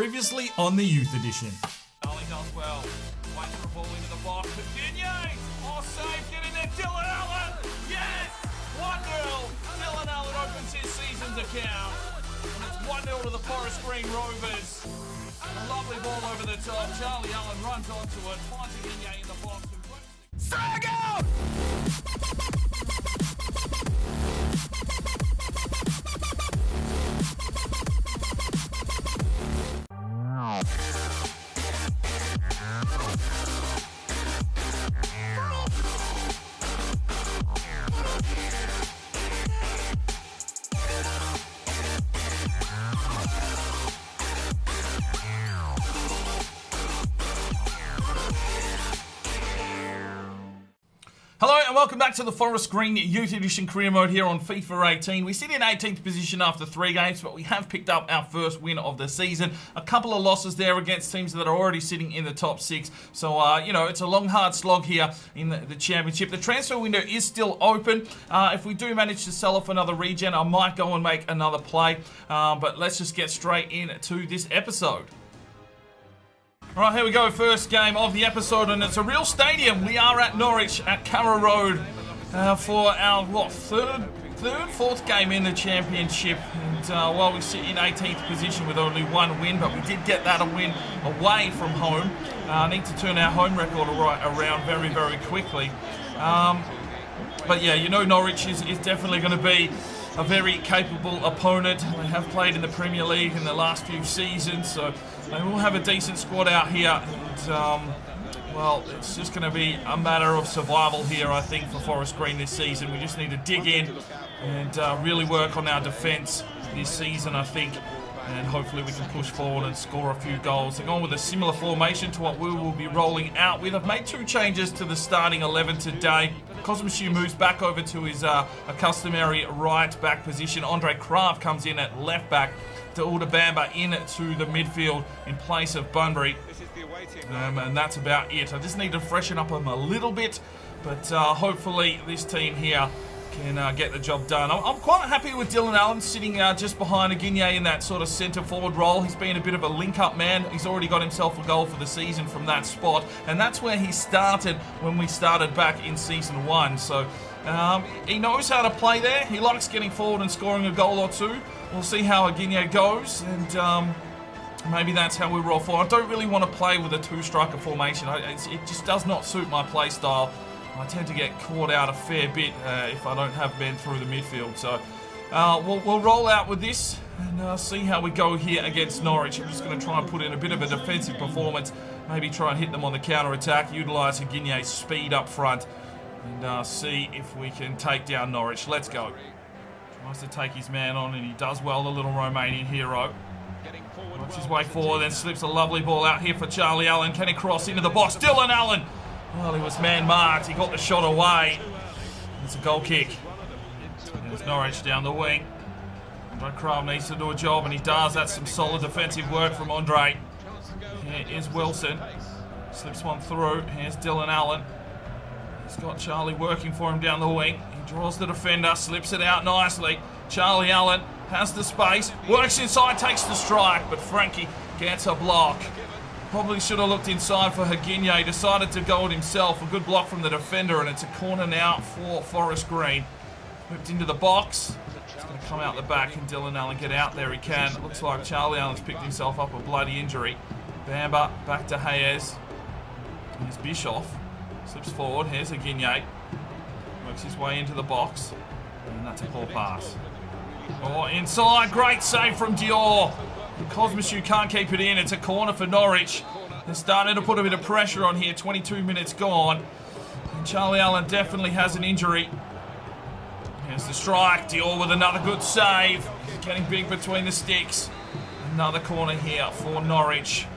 Previously on the Youth Edition. Ali does well. Waits for a ball into the box. Virginia! Oh, save, get in there. Dylan Allen! Yes! 1-0. Dylan Allen opens his season's account. And it's 1-0 to the Forest Green Rovers. A lovely ball over the top. Charlie Allen runs onto it. Finds Virginia in the box. Strike out! Hello and welcome back to the Forest Green Youth Edition career mode here on FIFA 18. We sit in 18th position after 3 games, but we have picked up our first win of the season. A couple of losses there against teams that are already sitting in the top 6. So, you know, it's a long, hard slog here in the championship. The transfer window is still open. If we do manage to sell off another regen, I might go and make another play. But let's just get straight into this episode. Alright, here we go, first game of the episode, and it's a real stadium. We are at Norwich at Carabao Road for our, fourth game in the championship. And while we sit in 18th position with only 1 win, but we did get that a win away from home. Need to turn our home record around very, very quickly. But yeah, you know Norwich is definitely going to be a very capable opponent. They have played in the Premier League in the last few seasons, so they will have a decent squad out here. And, well, it's just going to be a matter of survival here, I think, for Forest Green this season. We just need to dig in and really work on our defence this season, I think. And hopefully we can push forward and score a few goals. They're going with a similar formation to what we will be rolling out with. I've made 2 changes to the starting 11 today. Cosmoshu moves back over to his customary right back position. Andre Kraft comes in at left back. To Bamba into the midfield in place of Bunbury. And that's about it. I just need to freshen up them a little bit. But hopefully this team here can get the job done. I'm quite happy with Dylan Allen sitting just behind Aguigne in that sort of centre forward role. He's been a bit of a link-up man. He's already got himself a goal for the season from that spot. And that's where he started when we started back in Season 1. So he knows how to play there. He likes getting forward and scoring a goal or 2. We'll see how Aguigne goes. And maybe that's how we roll forward. I don't really want to play with a 2-striker formation. It just does not suit my play style. I tend to get caught out a fair bit if I don't have men through the midfield. So we'll roll out with this and see how we go here against Norwich. I'm just going to try and put in a bit of a defensive performance. Maybe try and hit them on the counter-attack. Utilise Aguigne's speed up front. And see if we can take down Norwich. Let's go. Tries to take his man on, and he does well, the little Romanian hero. Works his way forward, then slips a lovely ball out here for Charlie Allen. Can he cross into the box? Dylan Allen! Well, he was man-marked. He got the shot away. It's a goal kick. There's Norwich down the wing. Andre Kraft needs to do a job, and he does. That's some solid defensive work from Andre. Here is Wilson. Slips one through. Here's Dylan Allen. He's got Charlie working for him down the wing. He draws the defender, slips it out nicely. Charlie Allen has the space, works inside, takes the strike, but Frankie gets a block. Probably should have looked inside for Aguigne. Decided to go it himself. A good block from the defender, and it's a corner now for Forest Green. Whipped into the box. It's going to come out the back, and Dylan Allen get out there he can. It looks like Charlie Allen's picked himself up a bloody injury. Bamba back to Hayes. Here's Bischoff. Slips forward. Here's Aguigne. Works his way into the box. And that's a poor pass. Oh, inside. Great save from Dior. Cosmoshu can't keep it in. It's a corner for Norwich. They're starting to put a bit of pressure on here. 22 minutes gone. And Charlie Allen definitely has an injury. Here's the strike. Dior with another good save. He's getting big between the sticks. Another corner here for Norwich.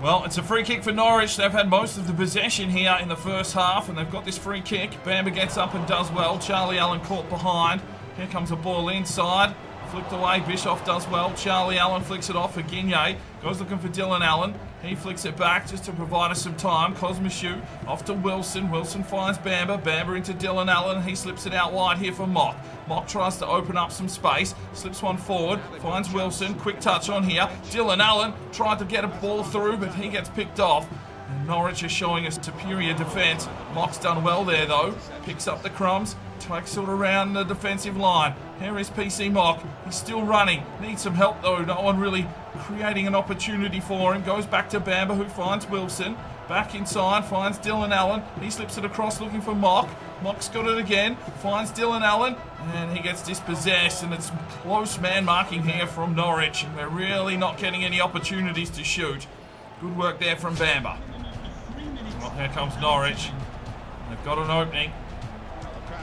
Well, it's a free kick for Norwich. They've had most of the possession here in the first half, and they've got this free kick. Bamba gets up and does well. Charlie Allen caught behind. Here comes a ball inside. Flicked away, Bischoff does well. Charlie Allen flicks it off for Guigne. Goes looking for Dylan Allen. He flicks it back just to provide us some time. Cosmichu off to Wilson. Wilson finds Bamba. Bamba into Dylan Allen. He slips it out wide here for Mock. Mock tries to open up some space. Slips one forward. Finds Wilson. Quick touch on here. Dylan Allen tried to get a ball through, but he gets picked off. And Norwich is showing us superior defence. Mock's done well there though. Picks up the crumbs. Takes it around the defensive line. Here is PC Mock. He's still running. Needs some help though. No one really creating an opportunity for him. Goes back to Bamba, who finds Wilson. Back inside, finds Dylan Allen. He slips it across looking for Mock. Mock's got it again. Finds Dylan Allen. And he gets dispossessed. And it's close man marking here from Norwich. And we're really not getting any opportunities to shoot. Good work there from Bamba. Well, here comes Norwich. They've got an opening.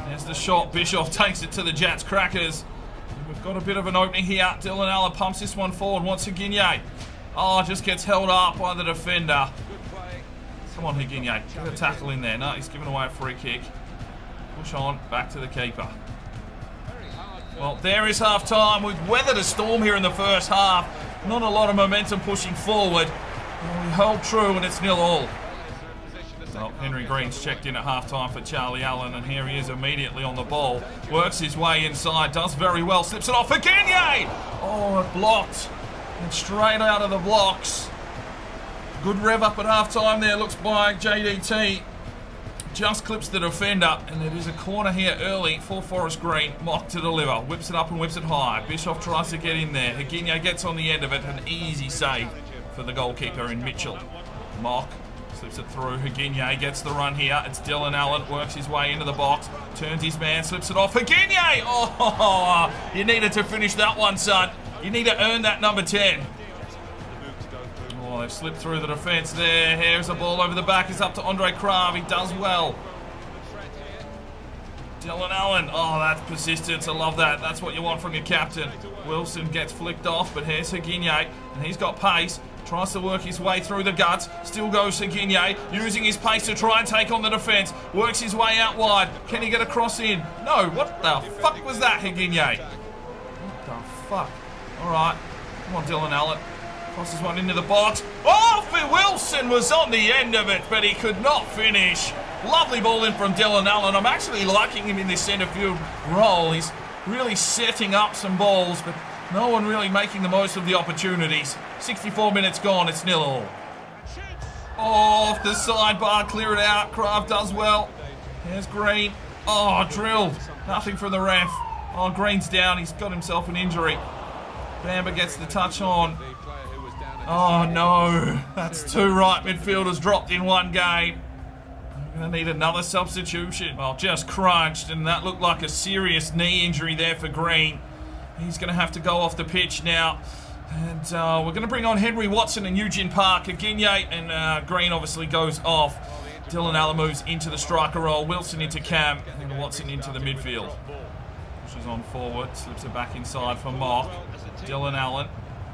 There's the shot. Bischoff takes it to the Jats Crackers. We've got a bit of an opening here. Dylan Allen pumps this one forward. Wants Higuigne. Oh, just gets held up by the defender. Come on, Higuigne. Get a tackle in there. No, he's given away a free kick. Push on. Back to the keeper. Well, there is half time. We've weathered a storm here in the first half. Not a lot of momentum pushing forward. We held true and it's 0-0. Well, Henry Green's checked in at half-time for Charlie Allen, and here he is immediately on the ball. Works his way inside, does very well, slips it off for Guigne! Oh, it blocked. And straight out of the blocks. Good rev up at half-time there, looks by JDT. Just clips the defender, and it is a corner here early for Forest Green. Mock to deliver, whips it up and whips it high. Bischoff tries to get in there. Higuigne gets on the end of it, an easy save for the goalkeeper in Mitchell. Mock slips it through. Higuigne gets the run here. It's Dylan Allen. Works his way into the box. Turns his man. Slips it off. Higuigne! Oh, you needed to finish that one, son. You need to earn that number 10. Oh, they've slipped through the defence there. Here's the ball over the back. It's up to Andre Krav. He does well. Dylan Allen. Oh, that's persistence. I love that. That's what you want from your captain. Wilson gets flicked off, but here's Higuigne. And he's got pace. Tries to work his way through the guts. Still goes to Guigne, using his pace to try and take on the defence. Works his way out wide. Can he get a cross in? No. What the fuck was that, Higuigne? What the fuck? All right. Come on, Dylan Allen. Crosses one into the box. Oh, Wilson was on the end of it, but he could not finish. Lovely ball in from Dylan Allen. I'm actually liking him in this centre field role. He's really setting up some balls, but no one really making the most of the opportunities. 64 minutes gone, it's 0-0. Off the sidebar, clear it out. Kraft does well. There's Green. Oh, drilled. Nothing from the ref. Oh, Green's down. He's got himself an injury. Bamba gets the touch on. Oh, no. That's two right midfielders dropped in one game. I'm going to need another substitution. Well, just crunched, and that looked like a serious knee injury there for Green. He's going to have to go off the pitch now. And we're going to bring on Henry Watson and Eugene Park. Guigne and Green obviously goes off. Dylan Allen moves into the striker role. Wilson into Cam. And Watson into the midfield. Pushes on forward. Slips it back inside for Mock. Dylan Allen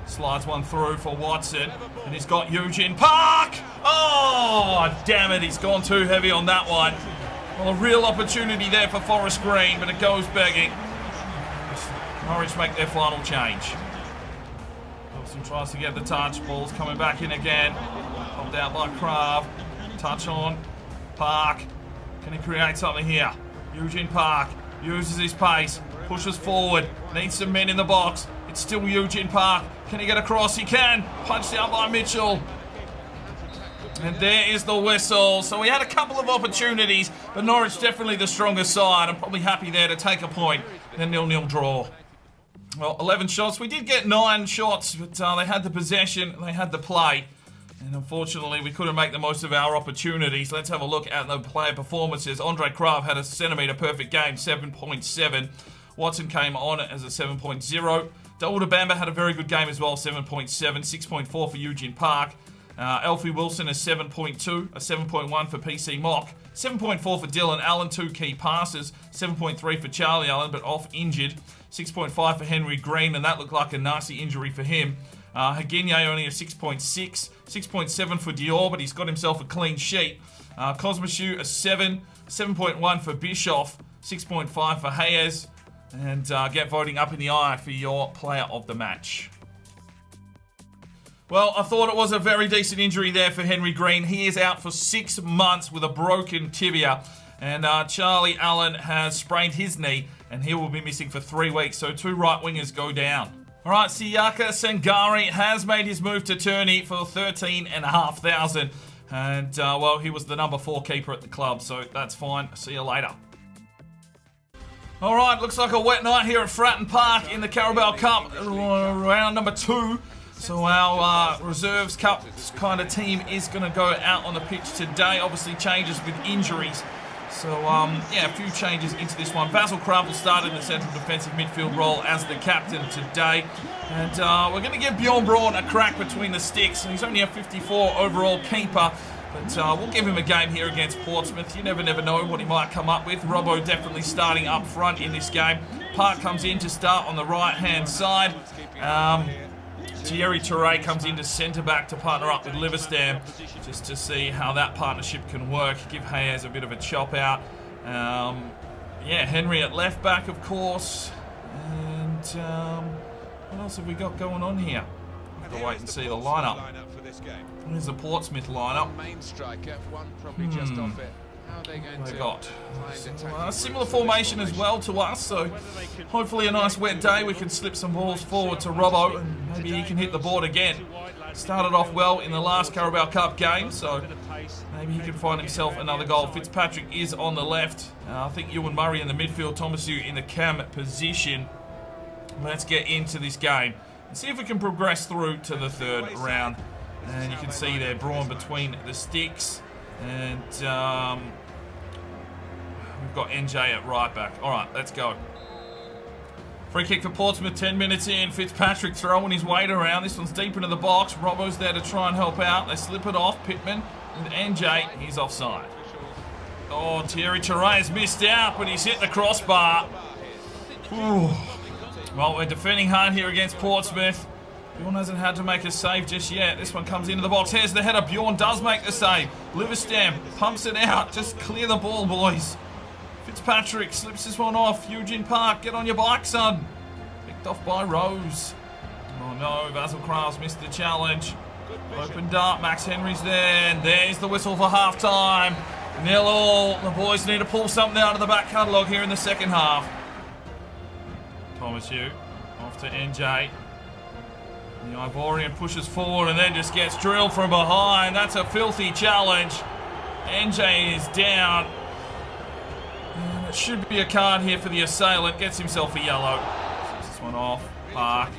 slides one through for Watson. And he's got Eugene Park. Oh, damn it. He's gone too heavy on that one. Well, a real opportunity there for Forest Green, but it goes begging. Norwich make their final change. Wilson tries to get the touch. Ball's coming back in again. Popped out by Krav. Touch on. Park. Can he create something here? Eugene Park uses his pace. Pushes forward. Needs some men in the box. It's still Eugene Park. Can he get across? He can. Punched out by Mitchell. And there is the whistle. So we had a couple of opportunities, but Norwich definitely the stronger side. I'm probably happy there to take a point in a 0-0 draw. Well, 11 shots. We did get 9 shots, but they had the possession, they had the play. And unfortunately, we couldn't make the most of our opportunities. Let's have a look at the player performances. Andre Krav had a centimetre perfect game, 7.7. Watson came on as a 7.0. Daouda Bamba had a very good game as well, 7.7. 6.4 for Eugene Park. Alfie Wilson is 7.2, a 7.1 for PC Mock. 7.4 for Dylan Allen, 2 key passes. 7.3 for Charlie Allen, but off injured. 6.5 for Henry Green, and that looked like a nasty injury for him. Higuigne only a 6.6. 6.7 for Dior, but he's got himself a clean sheet. Cosmichu a 7. 7.1 for Bischoff. 6.5 for Hayes. and get voting up in the eye for your player of the match. Well, I thought it was a very decent injury there for Henry Green. He is out for 6 months with a broken tibia. And Charlie Allen has sprained his knee, and he will be missing for 3 weeks. So 2 right wingers go down. All right, Siaka Sangari has made his move to tourney for 13,500. And, well, he was the number 4 keeper at the club, so that's fine. See you later. All right, looks like a wet night here at Fratton Park in the Carabao Cup, round number 2. So our reserves cup kind of team is going to go out on the pitch today. Obviously changes with injuries. So, yeah, a few changes into this one. Basil Crabb will start in the central defensive midfield role as the captain today. And we're going to give Bjorn Braun a crack between the sticks. And he's only a 54 overall keeper. But we'll give him a game here against Portsmouth. You never know what he might come up with. Robbo definitely starting up front in this game. Park comes in to start on the right-hand side. Thierry Touré comes into centre-back to partner up with Liverstam, just to see how that partnership can work. Give Hayes a bit of a chop out. Yeah, Henry at left-back, of course. And what else have we got going on here? We'll have to wait and see the lineup. Here's the Portsmouth lineup. They got a similar formation as well to us, so hopefully a nice wet day we can slip some balls forward to Robbo and maybe he can hit the board again. Started off well in the last Carabao Cup game, so maybe he can find himself another goal. Fitzpatrick is on the left. I think Ewan Murray in the midfield, Thomasu in the cam position. Let's get into this game and see if we can progress through to the 3rd round. And you can see there Braun between the sticks. And we've got NJ at right back. All right, let's go. Free kick for Portsmouth, 10 minutes in. Fitzpatrick throwing his weight around. This one's deep into the box. Robbo's there to try and help out. They slip it off. Pittman and NJ, he's offside. Oh, Thierry Touré has missed out, but he's hit the crossbar. Ooh. Well, we're defending hard here against Portsmouth. Bjorn hasn't had to make a save just yet. This one comes into the box. Here's the header. Bjorn does make the save. Liverstam pumps it out. Just clear the ball, boys. Fitzpatrick slips this one off. Eugene Park, get on your bike, son. Picked off by Rose. Oh no, Basil Krause missed the challenge. Opened up. Max Henry's there. And there's the whistle for half-time. 0-0. The boys need to pull something out of the back catalogue here in the second half. Thomasu off to NJ. The Ivorian pushes forward and then just gets drilled from behind. That's a filthy challenge. NJ is down. And it should be a card here for the assailant. Gets himself a yellow. Slips this one off. Park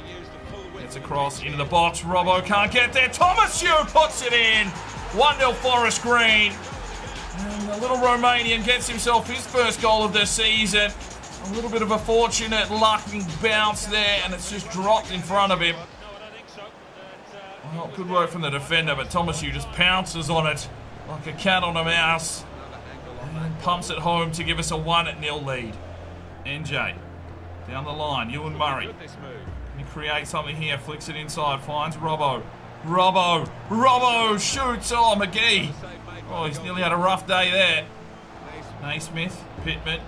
gets across into the box. Robbo can't get there. Thomasu puts it in. 1-0 Forest Green. And the little Romanian gets himself his first goal of the season. A little bit of a fortunate lucky bounce there, and it's just dropped in front of him. Well, good work from the defender, but Thomasu just pounces on it like a cat on a mouse and pumps it home to give us a 1-0 lead. NJ down the line, Ewan Murray. He creates something here, flicks it inside, finds Robbo. Robbo shoots. Oh, McGee. Oh, he's nearly had a rough day there. Naismith, Pittman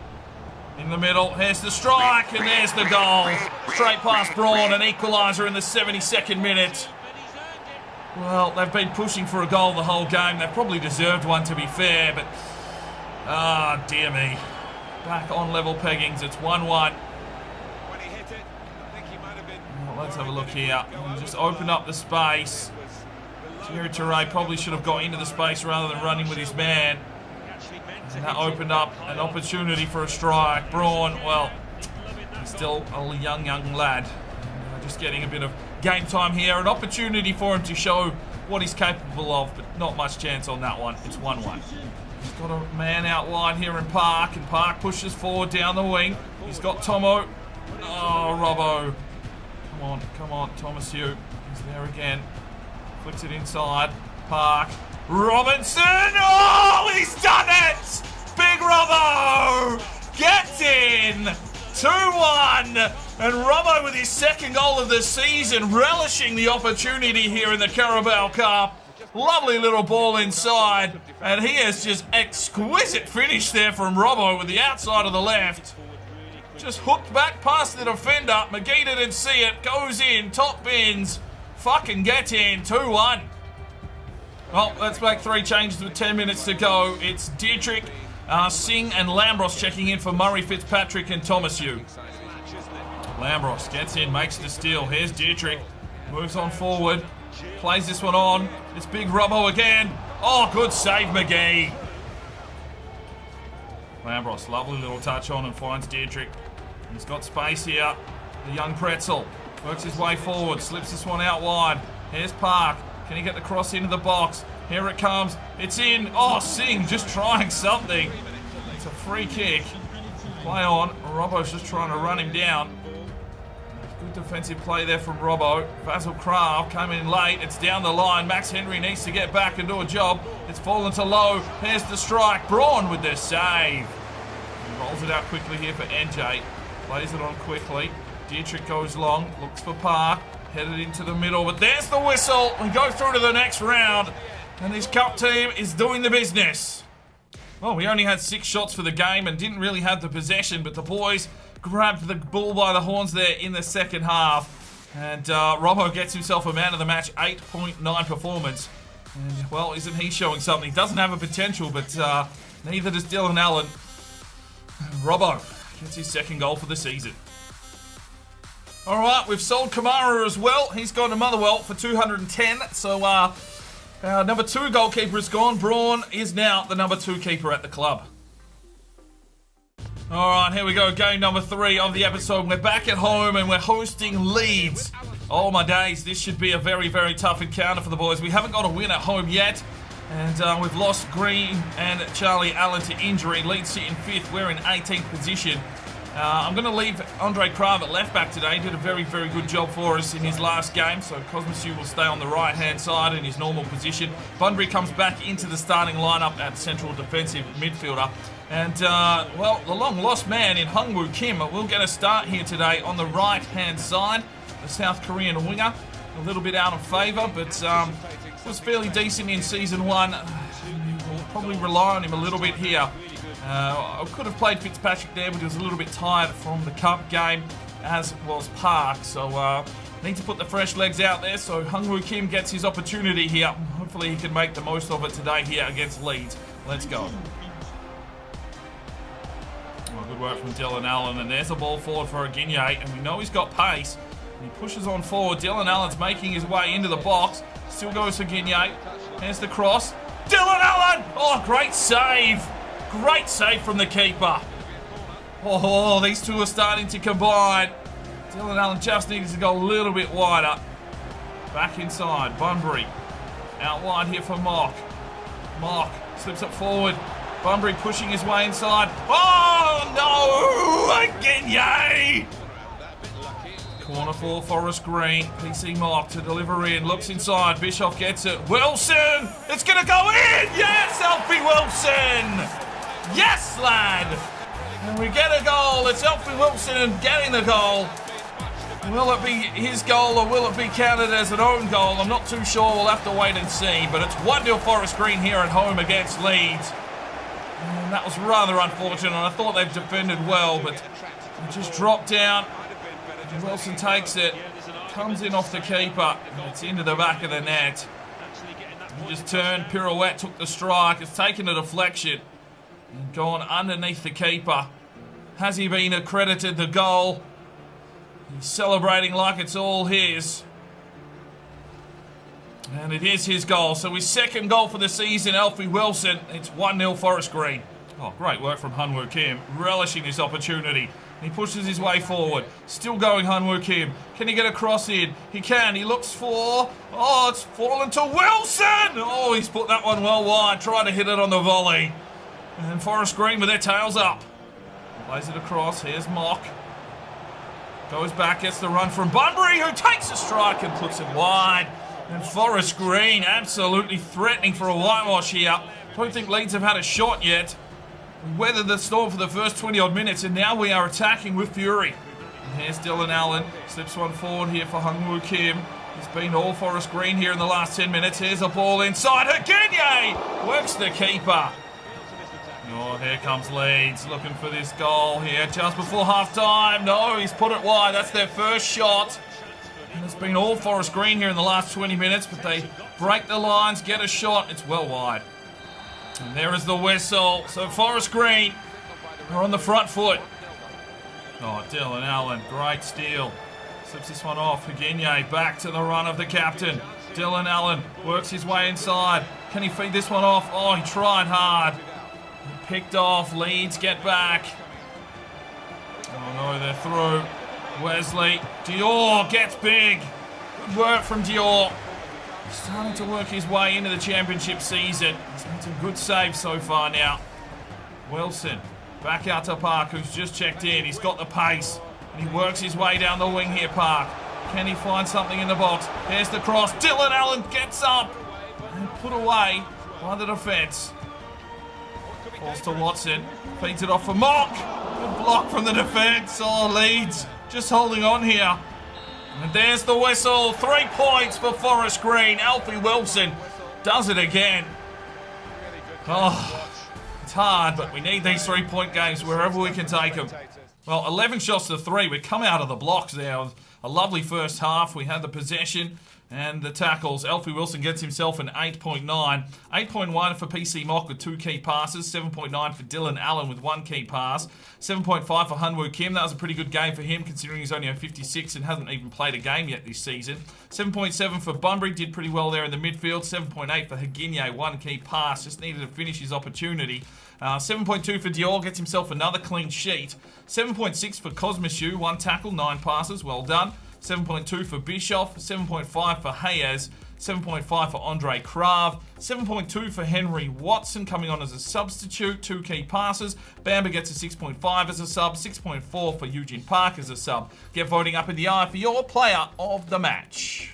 in the middle. Here's the strike, and there's the goal. Straight past Braun, an equaliser in the 72nd minute. Well, they've been pushing for a goal the whole game. They've probably deserved one, to be fair, but dear me. Back on level peggings. It's 1-1. Well, let's have a look here. We'll just open up the space. Thierry Touré probably should have got into the space rather than running with his man. And that opened up an opportunity for a strike. Braun, well, he's still a young lad. Just getting a bit of game time here. An opportunity for him to show what he's capable of, but not much chance on that one. It's 1-1. He's got a man out wide here in Park, and Park pushes forward down the wing. He's got Tomo. Oh, Robbo. Come on, Thomasu. He's there again. Flicks it inside. Park. Robinson! Oh, he's done it! Big Robbo gets in! 2-1! And Robbo with his second goal of the season, relishing the opportunity here in the Carabao Cup. Lovely little ball inside. And he has just exquisite finish there from Robbo with the outside of the left. Just hooked back past the defender. McGee didn't see it. Goes in. Top bins. Fucking get in. 2-1. Well, let's make 3 changes with 10 minutes to go. It's Dietrich, Singh and Lambros checking in for Murray, Fitzpatrick and Thomasu. Lambros gets in, makes the steal. Here's Dietrich. Moves on forward. Plays this one on. It's big Robbo again. Oh, good save, McGee. Lambros, lovely little touch on and finds Dietrich. He's got space here. The young Pretzel works his way forward, slips this one out wide. Here's Park. Can he get the cross into the box? Here it comes. It's in. Oh, Singh just trying something. It's a free kick. Play on. Robbo's just trying to run him down. Good defensive play there from Robbo. Basil Kraft coming in late. It's down the line. Max Henry needs to get back and do a job. It's fallen to low. Here's the strike. Braun with the save. He rolls it out quickly here for NJ. Plays it on quickly. Dietrich goes long. Looks for Park. Headed into the middle. But there's the whistle. We go through to the next round. And this cup team is doing the business. Well, we only had 6 shots for the game and didn't really have the possession. But the boys grabbed the bull by the horns there in the second half. And Robbo gets himself a man of the match, 8.9 performance. And, well, isn't he showing something? He doesn't have a potential, but neither does Dylan Allen. Robbo gets his 2nd goal for the season. All right, we've sold Kamara as well. He's gone to Motherwell for 210. So our number 2 goalkeeper is gone. Braun is now the number 2 keeper at the club. All right, here we go. Game number 3 of the episode. We're back at home and we're hosting Leeds. Oh my days, this should be a very, very tough encounter for the boys. We haven't got a win at home yet. And we've lost Green and Charlie Allen to injury. Leeds sit in 5th. We're in 18th position. I'm going to leave Andre Krav at left back today. He did a very, very good job for us in his last game. So Cosmosu will stay on the right-hand side in his normal position. Bunbury comes back into the starting lineup at central defensive midfielder. And, well, the long-lost man in Hungwoo Kim will get a start here today on the right-hand side. The South Korean winger, a little bit out of favour, but was fairly decent in Season 1. We'll probably rely on him a little bit here. I could have played Fitzpatrick there, but he was a little bit tired from the Cup game, as was Park. So, need to put the fresh legs out there. So, Hungwoo Kim gets his opportunity here. Hopefully, he can make the most of it today here against Leeds. Let's go. Oh, good work from Dylan Allen. And there's a ball forward for Aguinye. And we know he's got pace. He pushes on forward. Dylan Allen's making his way into the box. Still goes for Aguinye. There's the cross. Dylan Allen! Oh, great save. Great save from the keeper. Oh, these two are starting to combine. Dylan Allen just needed to go a little bit wider. Back inside. Bunbury. Out wide here for Mock. Mock slips it forward. Bunbury pushing his way inside. Oh, no! Aguinye! Corner for Forest Green. PC Mock to deliver in. Looks inside. Bischoff gets it. Wilson! It's going to go in! Yes, Alfie Wilson! Yes, lad! And we get a goal. It's Alfie Wilson getting the goal. Will it be his goal or will it be counted as an own goal? I'm not too sure. We'll have to wait and see. But it's 1-0 Forest Green here at home against Leeds. And that was rather unfortunate. I thought they've defended well, but they just dropped down. And Wilson takes it. Comes in off the keeper. And it's into the back of the net. He just turned, pirouette, took the strike. It's taken a deflection. And gone underneath the keeper. Has he been accredited the goal? He's celebrating like it's all his. And it is his goal. So his 2nd goal for the season, Alfie Wilson. It's 1-0 Forest Green. Oh, great work from Hungwoo Kim. Relishing this opportunity. He pushes his way forward. Still going Hungwoo Kim. Can he get a cross in? He can. He looks for... Oh, it's fallen to Wilson! Oh, he's put that one well wide. Trying to hit it on the volley. And Forest Green with their tails up. Plays it across. Here's Mock. Goes back, gets the run from Bunbury, who takes a strike and puts it wide. And Forest Green absolutely threatening for a whitewash here. Don't think Leeds have had a shot yet. We weathered the storm for the first 20-odd minutes, and now we are attacking with fury. And here's Dylan Allen. Slips one forward here for Hungwoo Kim. It's been all Forest Green here in the last 10 minutes. Here's a ball inside. Aguinye works the keeper. Oh, Oh, here comes Leeds looking for this goal here just before half-time. No, he's put it wide. That's their first shot. And it's been all Forest Green here in the last 20 minutes, but they break the lines, get a shot. It's well wide. And there is the whistle. So Forest Green are on the front foot. Oh, Dylan Allen, great steal. Slips this one off. Higinye back to the run of the captain. Dylan Allen works his way inside. Can he feed this one off? Oh, he tried hard. Picked off. Leeds get back. Oh no, they're through. Wesley. Dior gets big. Good work from Dior. Starting to work his way into the championship season. He's made some good saves so far now. Wilson. Back out to Park, who's just checked in. He's got the pace. And he works his way down the wing here, Park. Can he find something in the box? There's the cross. Dylan Allen gets up. And put away by the defence. Falls to Watson. Feeds it off for Mock. Good block from the defence. Oh, Leeds just holding on here. And there's the whistle. 3 points for Forest Green. Alfie Wilson does it again. Oh, it's hard, but we need these 3-point games wherever we can take them. Well, 11 shots to 3. We come out of the blocks there. A lovely first half. We had the possession and the tackles. Alfie Wilson gets himself an 8.9. 8.1 for PC Mock with 2 key passes. 7.9 for Dylan Allen with 1 key pass. 7.5 for Hunwoo Kim. That was a pretty good game for him considering he's only on 56 and hasn't even played a game yet this season. 7.7 for Bunbury. Did pretty well there in the midfield. 7.8 for Higinye. 1 key pass. Just needed to finish his opportunity. 7.2 for Dior, gets himself another clean sheet. 7.6 for Cosmichu, 1 tackle, 9 passes, well done. 7.2 for Bischoff, 7.5 for Hayes, 7.5 for Andre Krav, 7.2 for Henry Watson coming on as a substitute, 2 key passes. Bamba gets a 6.5 as a sub, 6.4 for Eugene Park as a sub. Get voting up in the eye for your player of the match.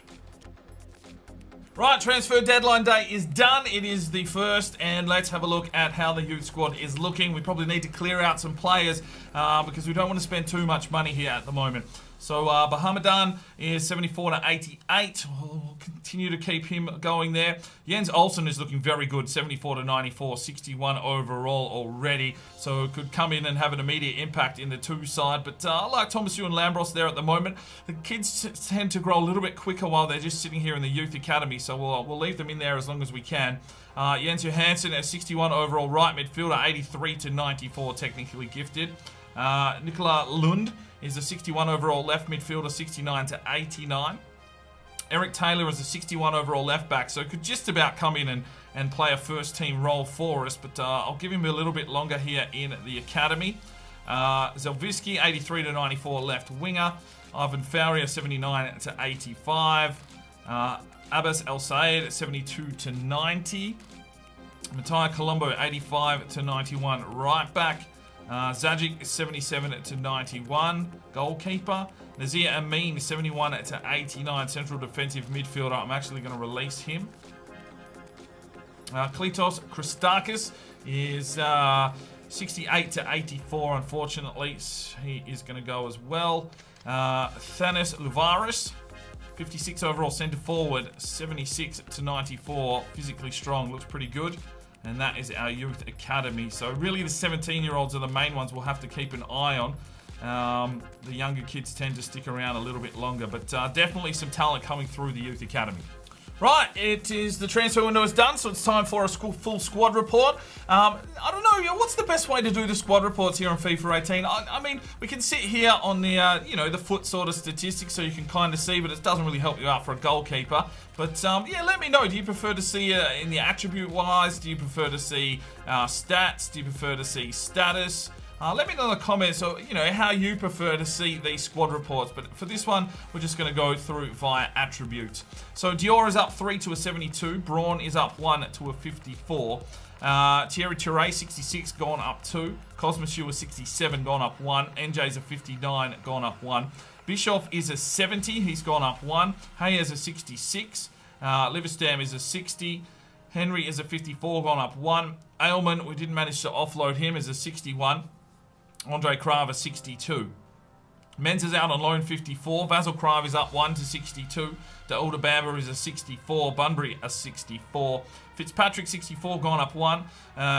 Right, transfer deadline day is done. It is the first, and let's have a look at how the youth squad is looking. We probably need to clear out some players because we don't want to spend too much money here at the moment. So Bahamadan is 74 to 88. We'll continue to keep him going there. Jens Olsen is looking very good, 74 to 94, 61 overall already. So it could come in and have an immediate impact in the 2 side. But I like Thomasu and Lambros there at the moment. The kids tend to grow a little bit quicker while they're just sitting here in the youth academy. So we'll leave them in there as long as we can. Jens Johansson at 61 overall right midfielder, 83 to 94 technically gifted. Nicola Lund is a 61 overall left midfielder, 69 to 89. Eric Taylor is a 61 overall left back, so could just about come in and play a first team role for us, but I'll give him a little bit longer here in the academy. Zelviski, 83 to 94 left winger. Ivan Fauria, 79 to 85. Abbas El Sayed, 72 to 90. Matthias Colombo, 85 to 91 right back. Zajic, 77 to 91 goalkeeper. Nazir Amin, 71 to 89 central defensive midfielder. I'm actually going to release him. Klitos Christakis is 68 to 84, unfortunately. He is going to go as well. Thanos Luvaris, 56 overall centre forward, 76 to 94, physically strong, looks pretty good. And that is our youth academy. So really the 17-year-olds are the main ones we'll have to keep an eye on. The younger kids tend to stick around a little bit longer, but definitely some talent coming through the youth academy. Right, it is the transfer window is done, so it's time for a full squad report. I don't know, what's the best way to do the squad reports here on FIFA 18? I mean, we can sit here on the, the foot sort of statistics so you can kind of see, but it doesn't really help you out for a goalkeeper. But, yeah, let me know. Do you prefer to see in the attribute-wise? Do you prefer to see stats? Do you prefer to see status? Let me know in the comments, so, how you prefer to see these squad reports. But for this one, we're just going to go through via attributes. So Dior is up 3 to a 72. Braun is up 1 to a 54. Thierry Touré, 66, gone up 2. Cosmichu is 67, gone up 1. NJ's a 59, gone up 1. Bischoff is a 70, he's gone up 1. Hayes a 66. Liverstam is a 60. Henry is a 54, gone up 1. Aylman, we didn't manage to offload him, is a 61. Andre Krav, a 62. Menz is out on loan, 54. Vasil Krive is up 1 to 62. De Bamba is a 64. Bunbury a 64. Fitzpatrick 64, gone up 1.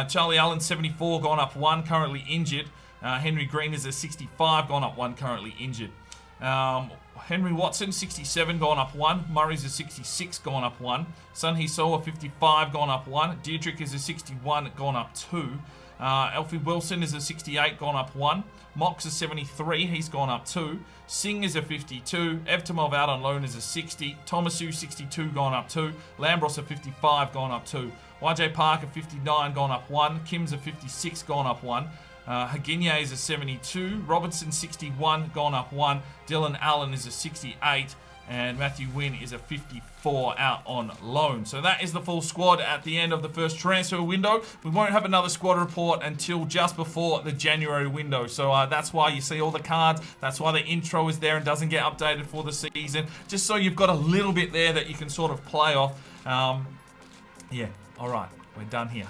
Charlie Allen 74, gone up 1, currently injured. Henry Green is a 65, gone up 1, currently injured. Henry Watson 67, gone up 1. Murray's a 66, gone up 1. Sun Hee So a 55, gone up 1. Deirdrick is a 61, gone up 2. Alfie Wilson is a 68, gone up 1. Mox is 73, he's gone up 2. Singh is a 52. Evtomov out on loan is a 60. Thomasu 62, gone up 2. Lambros a 55, gone up 2. YJ Parker 59, gone up 1. Kim's a 56, gone up 1. Haginye is a 72. Robinson 61, gone up 1. Dylan Allen is a 68. And Matthew Wynn is a 54 out on loan. So that is the full squad at the end of the first transfer window. We won't have another squad report until just before the January window. So that's why you see all the cards. That's why the intro is there and doesn't get updated for the season. Just so you've got a little bit there that you can sort of play off. Yeah, all right, we're done here.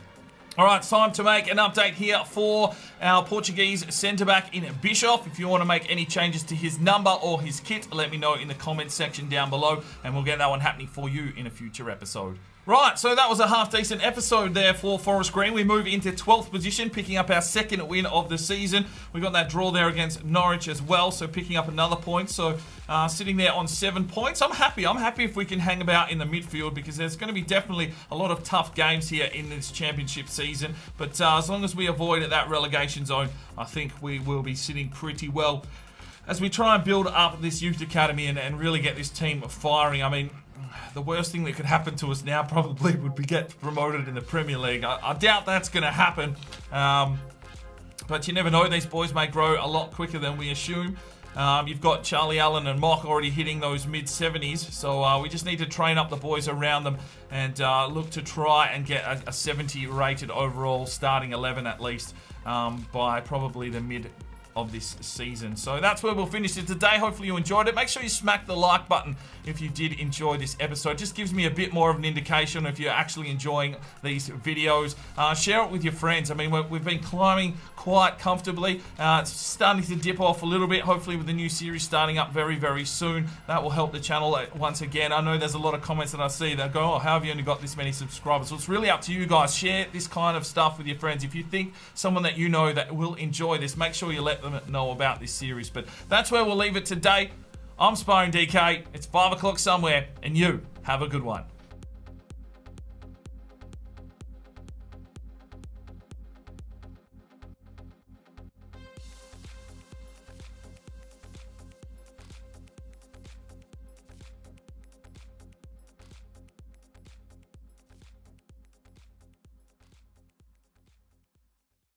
All right, it's time to make an update here for our Portuguese centre-back in Bischoff. If you want to make any changes to his number or his kit, let me know in the comments section down below, and we'll get that one happening for you in a future episode. Right, so that was a half-decent episode there for Forest Green. We move into 12th position, picking up our second win of the season. We got that draw there against Norwich as well, so picking up another point. So sitting there on 7 points. I'm happy. I'm happy if we can hang about in the midfield, because there's going to be definitely a lot of tough games here in this championship season. But as long as we avoid that relegation zone, I think we will be sitting pretty well as we try and build up this youth academy and really get this team firing. I mean, the worst thing that could happen to us now probably would be get promoted in the Premier League. I doubt that's going to happen. But you never know. These boys may grow a lot quicker than we assume. You've got Charlie Allen and Mock already hitting those mid-70s. So we just need to train up the boys around them and look to try and get a 70 rated overall starting 11 at least by probably the mid of this season. So that's where we'll finish it today. Hopefully you enjoyed it. Make sure you smack the like button if you did enjoy this episode. Just gives me a bit more of an indication if you're actually enjoying these videos. Share it with your friends. I mean, we've been climbing quite comfortably. It's starting to dip off a little bit. Hopefully with the new series starting up very, very soon, that will help the channel once again. I know there's a lot of comments that I see that go, oh, how have you only got this many subscribers? So it's really up to you guys. Share this kind of stuff with your friends. If you think someone that you know that will enjoy this, make sure you let them know about this series. But that's where we'll leave it today. I'm Sparring DK. It's 5 o'clock somewhere, and you have a good one.